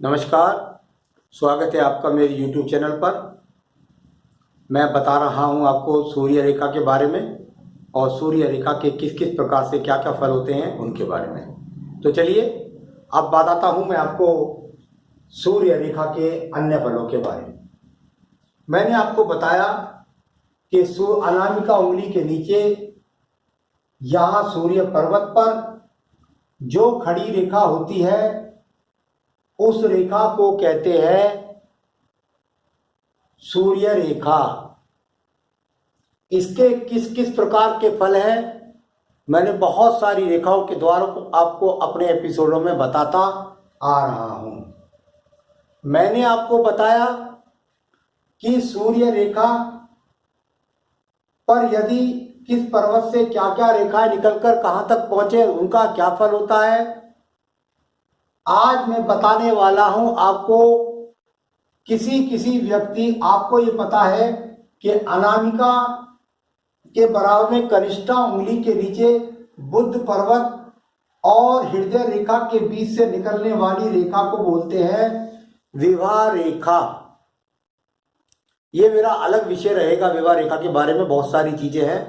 नमस्कार। स्वागत है आपका मेरे YouTube चैनल पर। मैं बता रहा हूं आपको सूर्य रेखा के बारे में और सूर्य रेखा के किस किस प्रकार से क्या क्या फल होते हैं उनके बारे में। तो चलिए अब बताता हूं मैं आपको सूर्य रेखा के अन्य फलों के बारे में। मैंने आपको बताया कि अनामिका उंगली के नीचे यहाँ सूर्य पर्वत पर जो खड़ी रेखा होती है उस रेखा को कहते हैं सूर्य रेखा। इसके किस किस प्रकार के फल हैं मैंने बहुत सारी रेखाओं के द्वारा आपको अपने एपिसोडों में बताता आ रहा हूं। मैंने आपको बताया कि सूर्य रेखा पर यदि किस पर्वत से क्या क्या रेखाएं निकलकर कहां तक पहुंचे उनका क्या फल होता है। आज मैं बताने वाला हूं आपको किसी किसी व्यक्ति, आपको ये पता है कि अनामिका के बराबर में कनिष्ठा उंगली के नीचे बुध पर्वत और हृदय रेखा के बीच से निकलने वाली रेखा को बोलते हैं विवाह रेखा। ये मेरा अलग विषय रहेगा। विवाह रेखा के बारे में बहुत सारी चीजें हैं,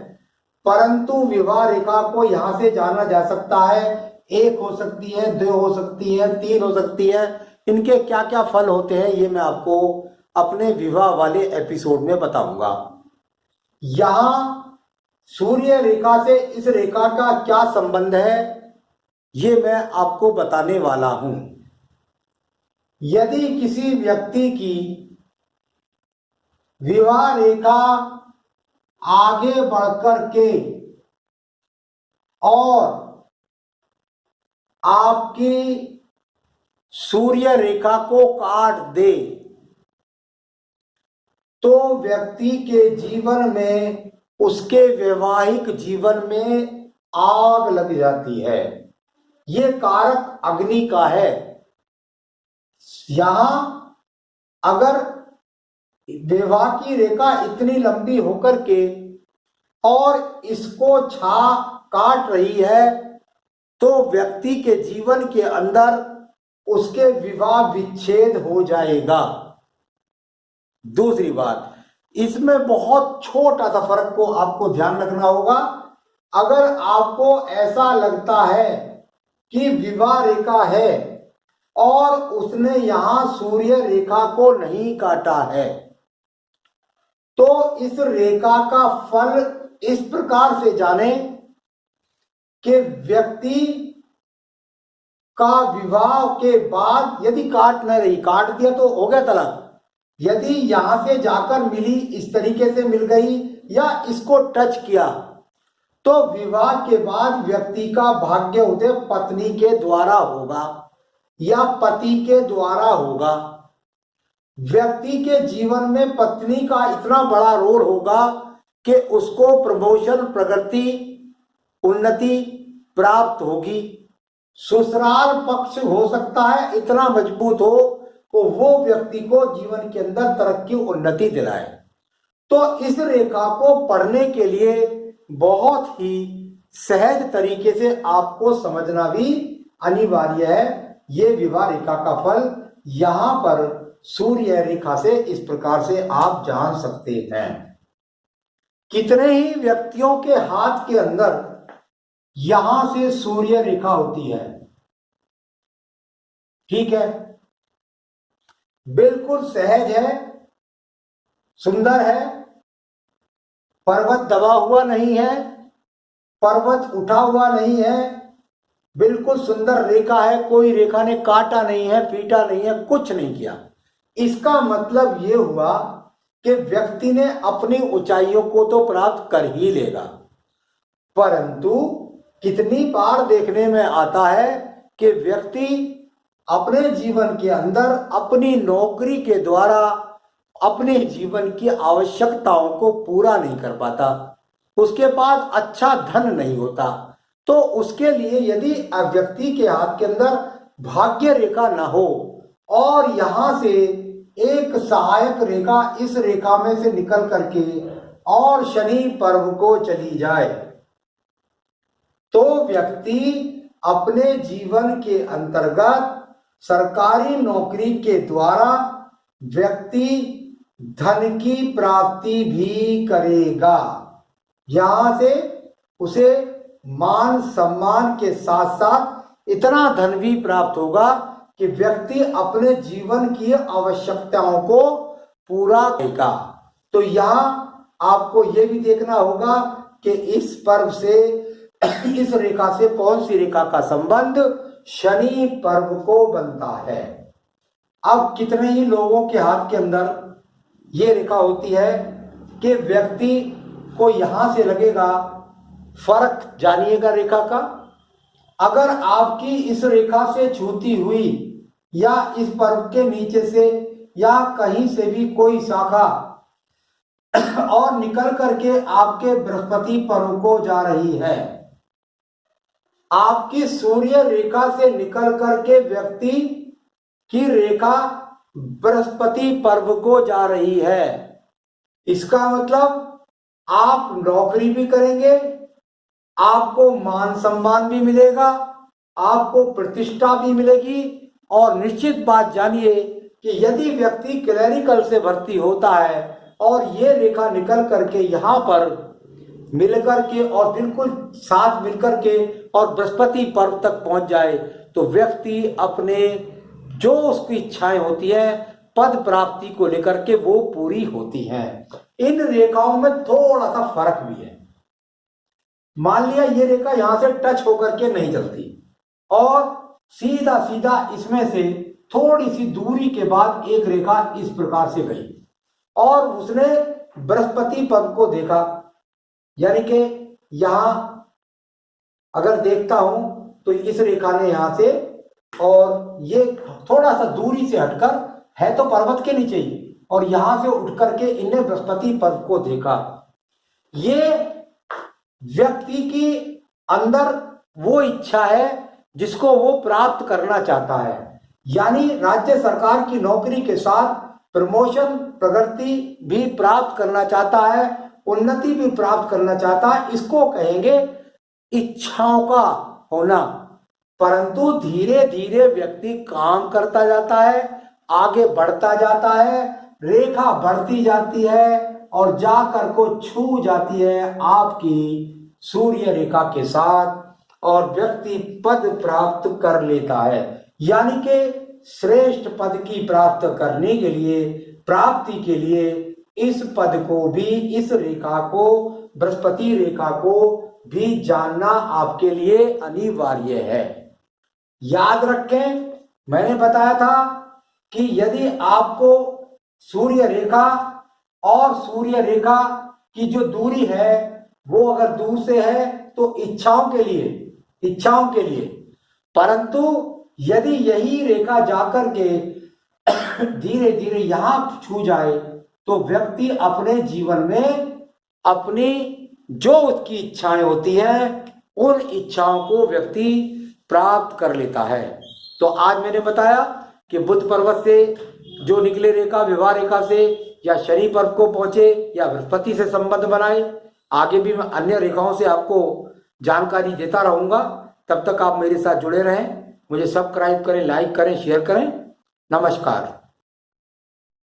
परंतु विवाह रेखा को यहां से जाना जा सकता है। एक हो सकती है, दो हो सकती है, तीन हो सकती है। इनके क्या क्या फल होते हैं ये मैं आपको अपने विवाह वाले एपिसोड में बताऊंगा। यहां सूर्य रेखा से इस रेखा का क्या संबंध है ये मैं आपको बताने वाला हूं। यदि किसी व्यक्ति की विवाह रेखा आगे बढ़कर के और आपकी सूर्य रेखा को काट दे तो व्यक्ति के जीवन में, उसके वैवाहिक जीवन में आग लग जाती है। ये कारक अग्नि का है। यहां अगर विवाह की रेखा इतनी लंबी होकर के और इसको काट रही है तो व्यक्ति के जीवन के अंदर उसके विवाह विच्छेद हो जाएगा। दूसरी बात, इसमें बहुत छोटा सा फर्क को आपको ध्यान रखना होगा। अगर आपको ऐसा लगता है कि विवाह रेखा है और उसने यहां सूर्य रेखा को नहीं काटा है तो इस रेखा का फल इस प्रकार से जाने कि व्यक्ति का विवाह के बाद यदि काट न रही, काट दिया तो हो गया तलाक। यदि यहां से जाकर मिली, इस तरीके से मिल गई या इसको टच किया तो विवाह के बाद व्यक्ति का भाग्य उदय पत्नी के द्वारा होगा या पति के द्वारा होगा। व्यक्ति के जीवन में पत्नी का इतना बड़ा रोल होगा कि उसको प्रमोशन, प्रगति, उन्नति प्राप्त होगी। ससुराल पक्ष हो सकता है इतना मजबूत हो तो वो व्यक्ति को जीवन के अंदर तरक्की, उन्नति दिलाए। तो इस रेखा को पढ़ने के लिए बहुत ही सहज तरीके से आपको समझना भी अनिवार्य है। ये विवाह रेखा का फल यहां पर सूर्य रेखा से इस प्रकार से आप जान सकते हैं। कितने ही व्यक्तियों के हाथ के अंदर यहां से सूर्य रेखा होती है, ठीक है, बिल्कुल सहज है, सुंदर है, पर्वत दबा हुआ नहीं है, पर्वत उठा हुआ नहीं है, बिल्कुल सुंदर रेखा है। कोई रेखा ने काटा नहीं है, पीटा नहीं है, कुछ नहीं किया। इसका मतलब यह हुआ कि व्यक्ति ने अपनी ऊंचाइयों को तो प्राप्त कर ही लेगा, परंतु कितनी बार देखने में आता है कि व्यक्ति अपने जीवन के अंदर अपनी नौकरी के द्वारा अपने जीवन की आवश्यकताओं को पूरा नहीं कर पाता, उसके पास अच्छा धन नहीं होता। तो उसके लिए यदि व्यक्ति के हाथ के अंदर भाग्य रेखा ना हो और यहां से एक सहायक रेखा इस रेखा में से निकल करके और शनि पर्व को चली जाए तो व्यक्ति अपने जीवन के अंतर्गत सरकारी नौकरी के द्वारा व्यक्ति धन की प्राप्ति भी करेगा। यहां से उसे मान सम्मान के साथ साथ इतना धन भी प्राप्त होगा कि व्यक्ति अपने जीवन की आवश्यकताओं को पूरा करेगा। तो यहाँ आपको ये भी देखना होगा कि इस पर्व से, इस रेखा से कौन सी रेखा का संबंध शनि पर्व को बनता है। अब कितने ही लोगों के हाथ के अंदर ये रेखा होती है कि व्यक्ति को यहां से लगेगा, फर्क जानिएगा रेखा का। अगर आपकी इस रेखा से छूती हुई या इस पर्व के नीचे से या कहीं से भी कोई शाखा और निकल करके आपके बृहस्पति पर्व को जा रही है, आपकी सूर्य रेखा से निकल करके व्यक्ति की रेखा बृहस्पति पर्व को जा रही है, इसका मतलब आप नौकरी भी करेंगे, आपको मान सम्मान भी मिलेगा, आपको प्रतिष्ठा भी मिलेगी। और निश्चित बात जानिए कि यदि व्यक्ति क्लरिकल से भर्ती होता है और ये रेखा निकल करके यहाँ पर मिलकर के और बिल्कुल साथ मिलकर के और बृहस्पति पर्व तक पहुंच जाए तो व्यक्ति अपने जो उसकी इच्छाएं होती है पद प्राप्ति को लेकर के वो पूरी होती हैं। इन रेखाओं में थोड़ा सा फर्क भी है। मान लिया ये रेखा यहां से टच होकर के नहीं चलती और सीधा सीधा इसमें से थोड़ी सी दूरी के बाद एक रेखा इस प्रकार से गई और उसने बृहस्पति पद को देखा, यानी कि यहां अगर देखता हूं तो इस रेखा ने यहां से और ये थोड़ा सा दूरी से हटकर है तो पर्वत के नीचे ही और यहां से उठ करके इन्हें बृहस्पति पद को देखा। ये व्यक्ति की अंदर वो इच्छा है जिसको वो प्राप्त करना चाहता है, यानी राज्य सरकार की नौकरी के साथ प्रमोशन प्रगति भी प्राप्त करना चाहता है, उन्नति भी प्राप्त करना चाहता है। इसको कहेंगे इच्छाओं का होना। परंतु धीरे धीरे व्यक्ति काम करता जाता है, आगे बढ़ता जाता है, रेखा बढ़ती जाती है और जाकर को छू जाती है आपकी सूर्य रेखा के साथ और व्यक्ति पद प्राप्त कर लेता है। यानी कि श्रेष्ठ पद की प्राप्त करने के लिए, प्राप्ति के लिए इस पद को भी, इस रेखा को, बृहस्पति रेखा को भी जानना आपके लिए अनिवार्य है। याद रखें, मैंने बताया था कि यदि आपको सूर्य रेखा और सूर्य रेखा की जो दूरी है वो अगर दूर से है तो इच्छाओं के लिए, परंतु यदि यही रेखा जाकर के धीरे धीरे यहां छू जाए तो व्यक्ति अपने जीवन में अपनी जो उसकी इच्छाएं होती हैं उन इच्छाओं को व्यक्ति प्राप्त कर लेता है। तो आज मैंने बताया कि बुध पर्वत से जो निकले रेखा विवाह रेखा से या शनि पर्व को पहुंचे या बृहस्पति से संबंध बनाए, आगे भी मैं अन्य रेखाओं से आपको जानकारी देता रहूंगा। तब तक आप मेरे साथ जुड़े रहें, मुझे सब्सक्राइब करें, लाइक करें, शेयर करें। नमस्कार।